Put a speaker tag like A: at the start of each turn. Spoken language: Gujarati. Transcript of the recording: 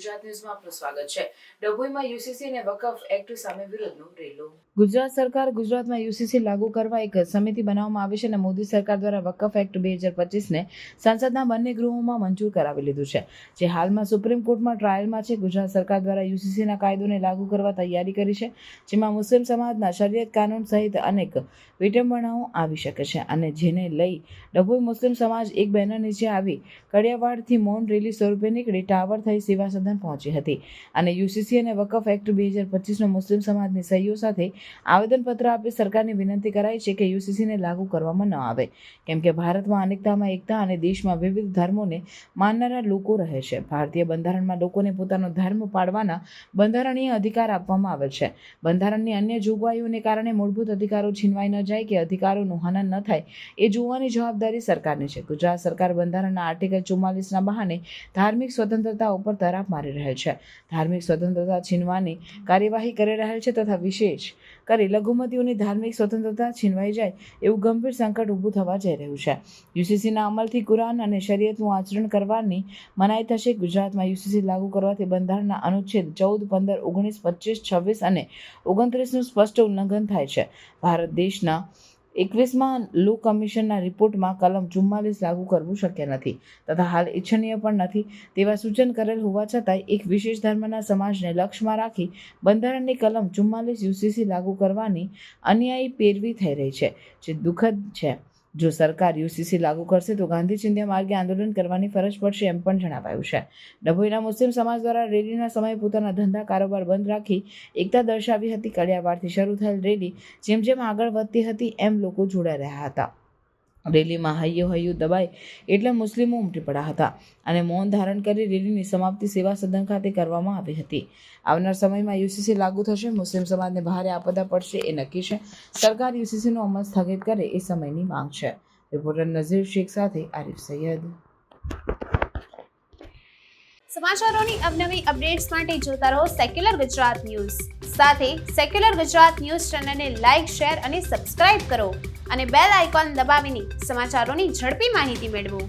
A: ગુજરાત ન્યૂઝમાં આપનું સ્વાગત છે। ડભોઈમાં યુસીસી અને વકફ એક્ટ સામે વિરોધનો રેલો।
B: ગુજરાત સરકાર ગુજરાતમાં યુસીસી લાગુ કરવા એક સમિતિ બનાવવામાં આવી છે અને મોદી સરકાર દ્વારા વકફ એક્ટ 2025ને સંસદના બંને ગૃહોમાં મંજૂર કરાવી લીધું છે, જે હાલમાં સુપ્રીમ કોર્ટમાં ટ્રાયલમાં છે। ગુજરાત સરકાર દ્વારા યુસીસીના કાયદોને લાગુ કરવા તૈયારી કરી છે, જેમાં મુસ્લિમ સમાજના શરિયત કાનૂન સહિત અનેક વિડંબનાઓ આવી શકે છે અને જેને લઈ ડભોઈ મુસ્લિમ સમાજ એક બેનર નીચે આવી કડિયાવાડથી મૌન રેલી સ્વરૂપે નીકળી ટાવર થઈ સેવા સદન પહોંચી હતી અને યુસીસી અને વકફ એક્ટ 2025નો મુસ્લિમ સમાજની સહીઓ સાથે આવેદનપત્ર આપી સરકારની વિનંતી કરાઈ છે કે યુસીસીને લાગુ કરવામાં ન આવે, કેમ કે ભારતમાં અનેકતામાં એકતા અને દેશમાં વિવિધ ધર્મોને માનનારા લોકો રહે છે। ભારતીય બંધારણમાં લોકોને પોતાનો ધર્મ પાળવાના બંધારણીય અધિકાર આપવામાં આવેલ છે। બંધારણની અન્ય જોગવાઈઓને કારણે મૂળભૂત અધિકારો છીનવાઈ ન જાય કે અધિકારોનું હનન ન થાય એ જોવાની જવાબદારી સરકારની છે। ગુજરાત સરકાર બંધારણના આર્ટિકલ 44ના બહાને ધાર્મિક સ્વતંત્રતા ઉપર તરાપ મારી રહેલ છે, ધાર્મિક સ્વતંત્રતા છીનવાની કાર્યવાહી કરી રહેલ છે તથા વિશેષ કરી લઘુમતીઓની ધાર્મિક સ્વતંત્રતા છીનવાઈ જાય એવું ગંભીર સંકટ ઊભું થવા જઈ રહ્યું છે। યુસીસીના અમલથી કુરાન અને શરિયતનું આચરણ કરવાની મનાઈ થશે। ગુજરાતમાં યુસીસી લાગુ કરવાથી બંધારણના અનુચ્છેદ 14, 15, 19, 25, 26 અને 29નું સ્પષ્ટ ઉલ્લંઘન થાય છે। ભારત દેશના 21મા લો કમિશનના રિપોર્ટમાં કલમ 44 લાગુ કરવું શક્ય નથી તથા હાલ ઇચ્છનીય પણ નથી તેવા સૂચન કરેલ હોવા છતાંય એક વિશેષ ધર્મના સમાજને લક્ષ્યમાં રાખી બંધારણની કલમ 44 યુસીસી લાગુ કરવાની અન્યાયી પેરવી થઈ રહી છે, જે દુઃખદ છે। જો સરકાર યુસીસી લાગુ કરશે તો ગાંધી ચિંધ્યા માર્ગે આંદોલન કરવાની ફરજ પડશે એમ પણ જણાવાયું છે। ડભોઈના મુસ્લિમ સમાજ દ્વારા રેલીના સમયે પોતાના ધંધા કારોબાર બંધ રાખી એકતા દર્શાવી હતી। કડિયાવાડથી શરૂ થયેલ રેલી જેમ જેમ આગળ વધતી હતી એમ લોકો જોડાઈ રહ્યા હતા। રેલીમાં હૈયું દબાઈ એટલે મુસ્લિમો ઉમટી પડ્યા હતા અને મૌન ધારણ કરી રેલીની સમાપ્તિ સેવા સદન ખાતે કરવામાં આવી હતી। આવનાર સમયમાં યુસીસી લાગુ થશે, મુસ્લિમ સમાજને ભારે આપદા પડશે એ નક્કી છે। સરકાર યુસીસીનો અમલ સ્થગિત કરે એ સમયની માંગ છે। રિપોર્ટર નઝીર શેખ સાથે આરિફ સૈયદ।
C: સમાચારોની અવનવી અપડેટ્સ માટે જોતા રહો સેક્યુલર ગુજરાત ન્યૂઝ। સાથે સેક્યુલર ગુજરાત ન્યૂઝ ચેનલને લાઇક, શેર અને સબસ્ક્રાઇબ કરો અને બેલ આઇકોન દબાવીને સમાચારોની ઝડપી માહિતી મેળવો।